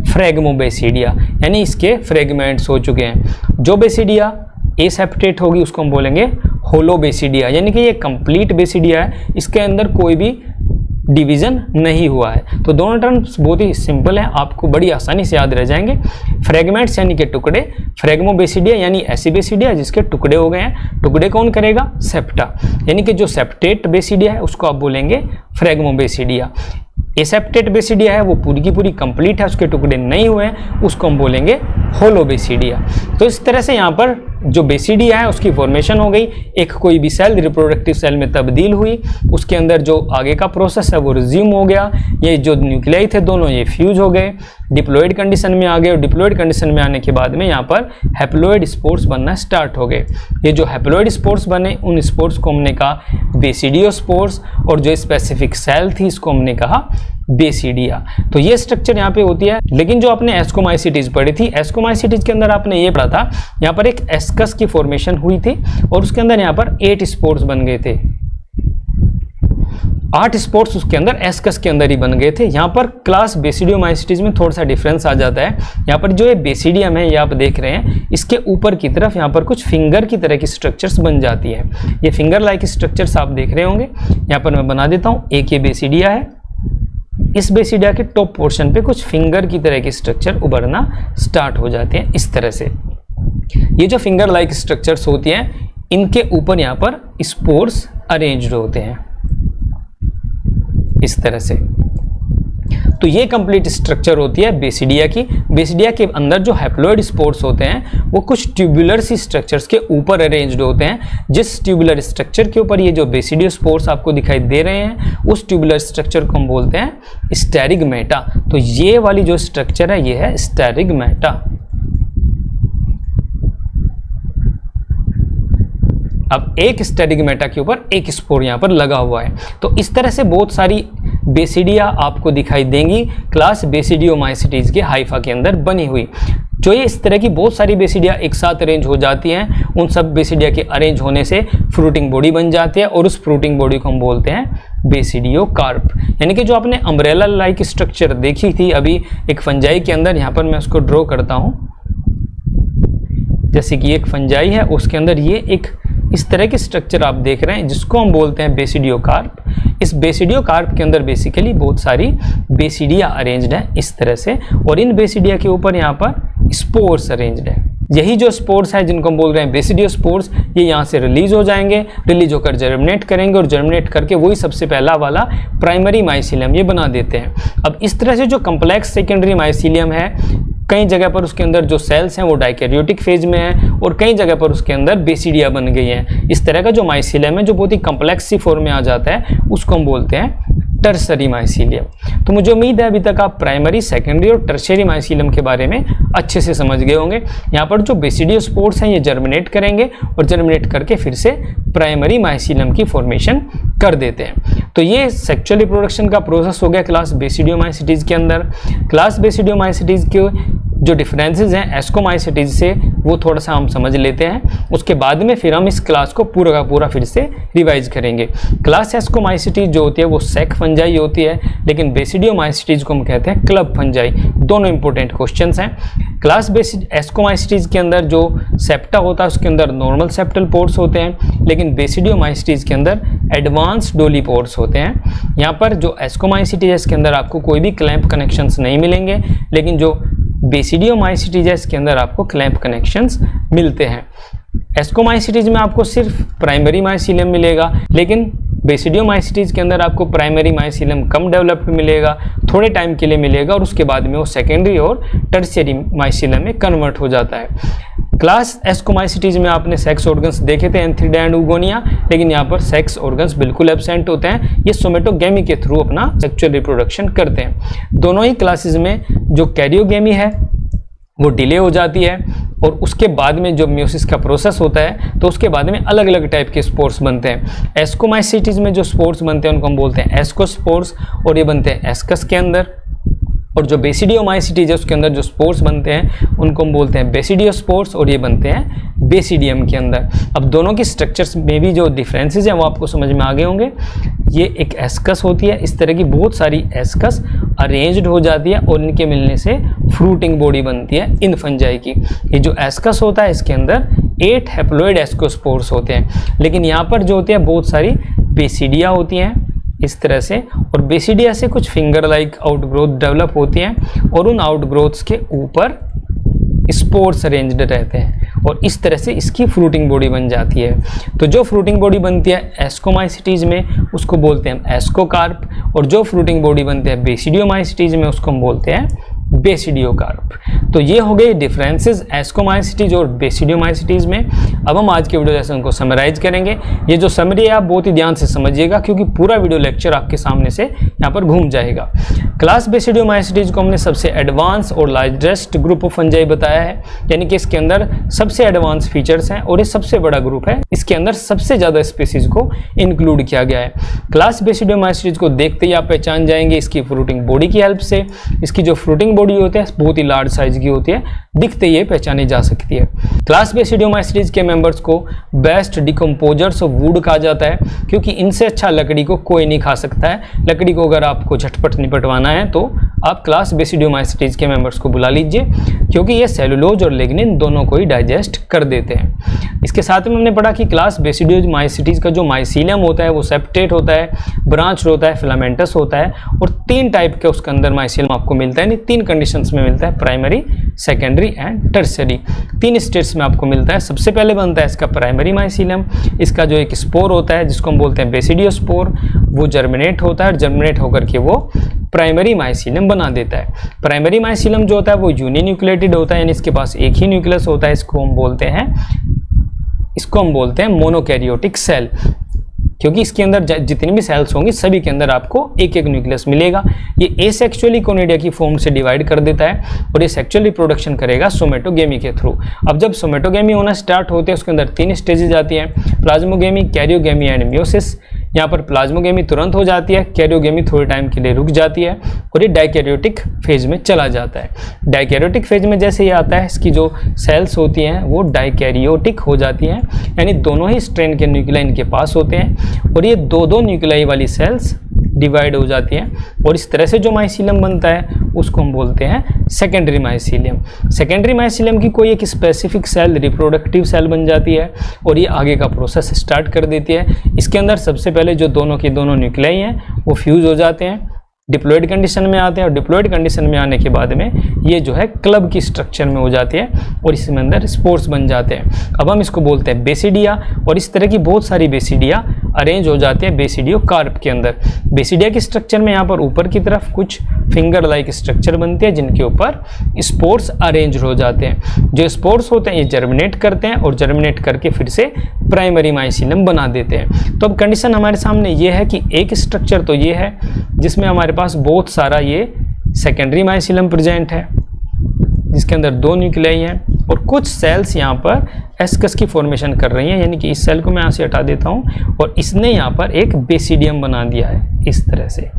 फ्रेगमोबेसिडिया, यानी इसके फ्रेगमेंट्स हो चुके हैं। जो बेसिडिया एसेप्टेट होगी उसको हम बोलेंगे होलोबेसिडिया, यानी कि ये कंप्लीट बेसिडिया है, इसके अंदर कोई भी डिवीजन नहीं हुआ है। तो दोनों टर्म्स बहुत ही सिंपल है, आपको बड़ी आसानी से याद रह जाएंगे। फ्रेगमेंट्स यानी कि टुकड़े, फ्रेगमोबेसिडिया यानी ऐसी बेसिडिया जिसके टुकड़े हो गए हैं। टुकड़े कौन करेगा? सेप्टा, यानी कि जो सेप्टेट बेसिडिया है उसको आप बोलेंगे फ्रेगमोबेसिडिया। एसेप्टेट बेसिडिया है वो पूरी की पूरी कंप्लीट है, उसके टुकड़े नहीं हुए हैं, उसको हम बोलेंगे होलोबेसिडिया। तो इस तरह से यहाँ पर जो बेसिडिया है उसकी फॉर्मेशन हो गई, एक कोई भी सेल रिप्रोडक्टिव सेल में तब्दील हुई, उसके अंदर जो आगे का प्रोसेस है वो रिज्यूम हो गया। ये जो न्यूक्लियाई थे दोनों ये फ्यूज हो गए, डिप्लॉइड कंडीशन में आ गए, और डिप्लॉइड कंडीशन में आने के बाद में यहाँ पर हैप्लॉइड स्पोर्स बनना स्टार्ट हो गए। ये जो हैप्लॉइड स्पोर्स बने उन स्पोर्स को हमने कहा बेसिडियोस्पोर्स, और जो स्पेसिफिक सेल थी इसको हमने कहा बेसिडिया। तो ये स्ट्रक्चर यहाँ पे होती है। लेकिन जो आपने एस्कोमाइसिटीज पढ़ी थी, एस्कोमाइसिटीज के अंदर आपने ये पढ़ा था यहाँ पर एक एस्कस की फॉर्मेशन हुई थी और उसके अंदर यहाँ पर 8 स्पोर्स बन गए थे। 8 स्पोर्स उसके अंदर एस्कस के अंदर ही बन गए थे। यहाँ पर क्लास बेसिडियोमाइसिटीज में थोड़ा सा डिफरेंस आ जाता है। यहाँ पर जो ये बेसिडियम है ये आप देख रहे हैं, इसके ऊपर की तरफ यहाँ पर कुछ फिंगर की तरह की स्ट्रक्चर्स बन जाती है। ये फिंगर लाइक स्ट्रक्चर्स आप देख रहे होंगे। यहाँ पर मैं बना देता हूँ, एक ये बेसिडिया है, इस बेसिडिया के टॉप पोर्शन पे कुछ फिंगर की तरह के स्ट्रक्चर उभरना स्टार्ट हो जाते हैं इस तरह से। ये जो फिंगर लाइक स्ट्रक्चर्स होती हैं इनके ऊपर यहाँ पर स्पोर्स अरेंज्ड होते हैं इस तरह से। तो ये कंप्लीट स्ट्रक्चर होती है बेसिडिया की। बेसिडिया के अंदर जो हैप्लॉइड स्पोर्स होते हैं वो कुछ ट्यूबुलर सी स्ट्रक्चर्स के ऊपर अरेंज्ड होते हैं। जिस ट्यूबुलर स्ट्रक्चर के ऊपर ये जो बेसिडियोस्पोर्स आपको दिखाई दे रहे हैं उस ट्यूबुलर स्ट्रक्चर को हम बोलते हैं स्टेरिगमेटा। तो ये वाली जो स्ट्रक्चर है ये है स्टेरिगमेटा। अब एक स्टेरिगमेटा के ऊपर एक स्पोर यहाँ पर लगा हुआ है। तो इस तरह से बहुत सारी बेसिडिया आपको दिखाई देंगी क्लास बेसिडियोमाइसिटीज के हाइफा के अंदर बनी हुई। जो ये इस तरह की बहुत सारी बेसिडिया एक साथ अरेंज हो जाती हैं, उन सब बेसिडिया के अरेंज होने से फ्रूटिंग बॉडी बन जाती है और उस फ्रूटिंग बॉडी को हम बोलते हैं बेसिडियोकार्प। यानी कि जो आपने अम्ब्रेला लाइक स्ट्रक्चर देखी थी अभी एक फंजाई के अंदर, यहाँ पर मैं उसको ड्रॉ करता हूँ। जैसे कि एक फंजाई है उसके अंदर ये एक इस तरह के स्ट्रक्चर आप देख रहे हैं जिसको हम बोलते हैं बेसिडियोकार्प। इस बेसिडियोकार्प के अंदर बेसिकली बहुत सारी बेसिडिया अरेंज्ड है इस तरह से, और इन बेसिडिया के ऊपर यहाँ पर स्पोर्स अरेंज्ड है। यही जो स्पोर्स हैं जिनको हम बोल रहे हैं बेसिडियो स्पोर्स, ये यहाँ से रिलीज हो जाएंगे, रिलीज होकर जर्मिनेट करेंगे और जर्मिनेट करके वही सबसे पहला वाला प्राइमरी माइसीलियम ये बना देते हैं। अब इस तरह से जो कम्प्लेक्स सेकेंडरी माइसीलियम है, कई जगह पर उसके अंदर जो सेल्स हैं वो डाइकैरियोटिक फेज में हैं और कई जगह पर उसके अंदर बेसिडिया बन गई हैं। इस तरह का जो माइसीलियम है जो बहुत ही कम्प्लेक्स सी फॉर्म में आ जाता है उसको हम बोलते हैं टर्सरी माइसीलियम। तो मुझे उम्मीद है अभी तक आप प्राइमरी, सेकेंडरी और टर्शियरी माइसीलियम के बारे में अच्छे से समझ गए होंगे। यहाँ पर जो बेसिडियो स्पोर्स हैं ये जर्मिनेट करेंगे और जर्मिनेट करके फिर से प्राइमरी माइसीलियम की फॉर्मेशन कर देते हैं। तो ये सेक्सुअल रिप्रोडक्शन का प्रोसेस हो गया क्लास बेसिडियोमाइसिटीज के अंदर। क्लास बेसिडियोमाइसिटीज के जो डिफरेंसेस हैं एस्कोमाइसिटीज से वो थोड़ा सा हम समझ लेते हैं, उसके बाद में फिर हम इस क्लास को पूरा का पूरा फिर से रिवाइज करेंगे। क्लास एस्कोमाइसिटीज जो होती है वो सेक फंजाई होती है, लेकिन बेसिडियोमाइसिटीज को हम कहते हैं क्लब फंजाई। दोनों इंपॉर्टेंट क्वेश्चंस हैं। क्लास एस्कोमाइसिटीज के अंदर जो सेप्टा होता है उसके अंदर नॉर्मल सेप्टल पोर्स होते हैं, लेकिन बेसिडियोमाइसिटीज के अंदर एडवांस डोली पोर्स होते हैं। यहाँ पर जो एस्कोमाइसिटीज है इसके अंदर आपको कोई भी क्लैंप कनेक्शंस नहीं मिलेंगे, लेकिन जो बेसिडियोमाइसिटीज है इसके अंदर आपको क्लैंप कनेक्शंस मिलते हैं। एस्कोमाइसिटीज में आपको सिर्फ प्राइमरी माइसीलियम मिलेगा, लेकिन बेसिडियोमाइसिटीज के अंदर आपको प्राइमरी माइसीलियम कम डेवलप्ड मिलेगा, थोड़े टाइम के लिए मिलेगा और उसके बाद में वो सेकेंडरी और टर्शियरी माइसीलियम में कन्वर्ट हो जाता है। क्लास एस्कोमाइसिटीज में आपने सेक्स ऑर्गन्स देखे थे एंथ्रीडा एंड उगोनिया, लेकिन यहाँ पर सेक्स ऑर्गन्स बिल्कुल एब्सेंट होते हैं। ये सोमेटोगेमी के थ्रू अपना सेक्सुअल रिप्रोडक्शन करते हैं। दोनों ही क्लासेस में जो कैरियोगेमी है वो डिले हो जाती है और उसके बाद में जो मियोसिस का प्रोसेस होता है तो उसके बाद में अलग अलग टाइप के स्पोर्स बनते हैं। एस्कोमाइसिटीज में जो स्पोर्स बनते हैं उनको हम बोलते हैं एस्कोस्पोर्स और ये बनते हैं एस्कस के अंदर, और जो बेसिडियोमाइसिटीज है उसके अंदर जो स्पोर्स बनते हैं उनको हम बोलते हैं बेसिडियोस्पोर्स और ये बनते हैं बेसिडियम के अंदर। अब दोनों की स्ट्रक्चर्स में भी जो डिफरेंसेस हैं वो आपको समझ में आ गए होंगे। ये एक एस्कस होती है, इस तरह की बहुत सारी एस्कस अरेंज्ड हो जाती है और इनके मिलने से फ्रूटिंग बॉडी बनती है इन फंजाई की। ये जो एस्कस होता है इसके अंदर 8 हैप्लॉइड एस्कोस्पोर्स होते हैं, लेकिन यहाँ पर जो होती है बहुत सारी बेसिडिया होती हैं इस तरह से, और बेसिडिया से कुछ फिंगर लाइक आउटग्रोथ डेवलप होती हैं और उन आउटग्रोथ्स के ऊपर स्पोर्स अरेंज्ड रहते हैं और इस तरह से इसकी फ्रूटिंग बॉडी बन जाती है। तो जो फ्रूटिंग बॉडी बनती है एस्कोमाइसिटीज में उसको बोलते हैं एस्कोकार्प, और जो फ्रूटिंग बॉडी बनती है बेसिडियोमाइसिटीज में उसको हम बोलते हैं बेसिडियोकार्प। तो ये हो गए डिफरेंसेस एस्कोमाइसिटीज और बेसिडियोमाइसिटीज में। अब हम आज के वीडियो लेसन को समराइज करेंगे। ये जो समरी है आप बहुत ही ध्यान से समझिएगा क्योंकि पूरा वीडियो लेक्चर आपके सामने से यहाँ पर घूम जाएगा। क्लास बेसिडियोमाइसिटीज को हमने सबसे एडवांस और लार्जेस्ट ग्रुप ऑफ फंजाई बताया है, यानी कि इसके अंदर सबसे एडवांस फीचर्स हैं और ये सबसे बड़ा ग्रुप है, इसके अंदर सबसे ज़्यादा स्पीसीज को इंक्लूड किया गया है। क्लास बेसिडियोमाइसिटीज को देखते ही आप पहचान जाएंगे इसकी फ्रूटिंग बॉडी की हेल्प से। इसकी जो फ्रूटिंग बॉडी होती है बहुत ही लार्ज साइज की होती है, दिखते ही पहचानी जा सकती है। क्लास बेसिडियोमाइसिटीज के मेंबर्स को बेस्ट डिकम्पोजर्स ऑफ वुड कहा जाता है क्योंकि इनसे अच्छा लकड़ी को कोई नहीं खा सकता है। लकड़ी को अगर आपको झटपट निपटवाना है तो आप क्लास बेसिडियोमाइसिटीज के मेंबर्स को बुला लीजिए क्योंकि ये सेलुलोज और लिग्निन दोनों को ही डाइजेस्ट कर देते हैं। इसके साथ में हमने पढ़ा कि क्लास बेसिडियोमाइसिटीज का जो माइसीलियम होता है वो सेप्टेट होता है, ब्रांच होता है, फिलामेंटस होता है और 3 टाइप के उसके अंदर माइसीलियम आपको मिलता है, 3 कंडीशंस में मिलता है, primary, secondary and tertiary. 3 states में आपको मिलता है। सबसे पहले बनता है इसका प्राइमरी माइसीलियम। इसका जो एक स्पोर होता है जिसको हम बोलते हैं बेसिडियोस्पोर, वो जर्मिनेट होता है और जर्मिनेट होकर के वो प्राइमरी माइसीलियम बना देता है। प्राइमरी माइसीलियम जो होता है वो यूनिन्यूक्लिएटेड होता है, यानी इसके पास एक ही न्यूक्लियस होता है। इसको हम बोलते हैं मोनोकैरियोटिक सेल, क्योंकि इसके अंदर जितनी भी सेल्स होंगी सभी के अंदर आपको एक एक न्यूक्लियस मिलेगा। ये एसेक्सुअली कोनिडिया की फॉर्म से डिवाइड कर देता है और ये सेक्सुअल रिप्रोडक्शन करेगा सोमेटोगेमी के थ्रू। अब जब सोमेटोगेमी होना स्टार्ट होते हैं उसके अंदर 3 स्टेजेस आती हैं, प्लाज्मोगेमी, कैरियोगेमी एंड मियोसिस। यहाँ पर प्लाज्मोगेमी तुरंत हो जाती है, कैरियोगेमी थोड़े टाइम के लिए रुक जाती है और ये डाइकैरियोटिक फेज में चला जाता है। डाइकैरियोटिक फेज में जैसे ये आता है इसकी जो सेल्स होती हैं वो डाइकैरियोटिक हो जाती हैं, यानी दोनों ही स्ट्रैंड के न्यूक्लियाई इनके पास होते हैं और ये 2-2 न्यूक्लियाई वाली सेल्स डिवाइड हो जाती हैं और इस तरह से जो माइसीलियम बनता है उसको हम बोलते हैं सेकेंडरी माइसीलियम। सेकेंडरी माइसीलियम की कोई एक स्पेसिफिक सेल रिप्रोडक्टिव सेल बन जाती है और ये आगे का प्रोसेस स्टार्ट कर देती है। इसके अंदर सबसे पहले जो दोनों के दोनों न्यूक्लियाई हैं वो फ्यूज हो जाते हैं डिप्लॉयड कंडीशन में आते हैं और डिप्लॉयड कंडीशन में आने के बाद में ये जो है क्लब की स्ट्रक्चर में हो जाती है और इसमें अंदर स्पोर्स बन जाते हैं। अब हम इसको बोलते हैं बेसिडिया और इस तरह की बहुत सारी बेसिडिया अरेंज हो जाती है बेसिडियो कार्प के अंदर। बेसिडिया की स्ट्रक्चर में यहाँ पर ऊपर की तरफ कुछ फिंगर लाइक स्ट्रक्चर बनती है जिनके ऊपर स्पोर्स अरेंज हो जाते हैं। जो स्पोर्स होते हैं ये जर्मिनेट करते हैं और जर्मिनेट करके फिर से प्राइमरी माइसीलम बना देते हैं। तो अब कंडीशन हमारे सामने ये है कि एक स्ट्रक्चर तो ये है जिसमें हमारे पास बहुत सारा ये सेकेंडरी माइसीलम प्रेजेंट है जिसके अंदर 2 न्यूक्लियाई हैं और कुछ सेल्स यहाँ पर एस्कस की फॉर्मेशन कर रही हैं, यानी कि इस सेल को मैं यहाँ से हटा देता हूँ और इसने यहाँ पर एक बेसिडियम बना दिया है इस तरह से।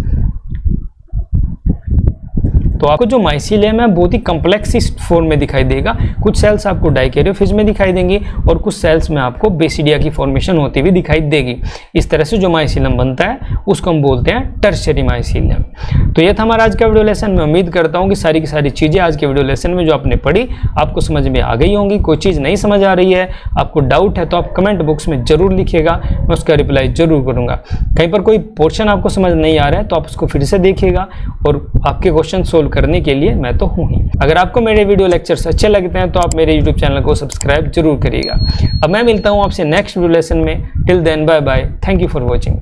तो आपको जो माइसीलियम है बहुत ही कम्प्लेक्स फॉर्म में दिखाई देगा। कुछ सेल्स आपको डाइकैरियोफेज में दिखाई देंगी और कुछ सेल्स में आपको बेसिडिया की फॉर्मेशन होती हुई दिखाई देगी। इस तरह से जो माइसीलियम बनता है उसको हम बोलते हैं टर्शियरी माइसीलियम। तो ये था हमारा आज का वीडियो लेसन। मैं उम्मीद करता हूँ कि सारी की सारी चीज़ें आज के वीडियो लेसन में जो आपने पढ़ी आपको समझ में आ गई होंगी। कोई चीज़ नहीं समझ आ रही है, आपको डाउट है, तो आप कमेंट बॉक्स में जरूर लिखिएगा, मैं उसका रिप्लाई जरूर करूँगा। कहीं पर कोई पोर्शन आपको समझ नहीं आ रहा है तो आप उसको फिर से देखिएगा और आपके क्वेश्चन सोल्व करने के लिए मैं तो हूं ही। अगर आपको मेरे वीडियो लेक्चर्स अच्छे लगते हैं तो आप मेरे YouTube चैनल को सब्सक्राइब जरूर करिएगा। अब मैं मिलता हूं आपसे नेक्स्ट वीडियो लेसन में। Till then bye bye, thank you for watching.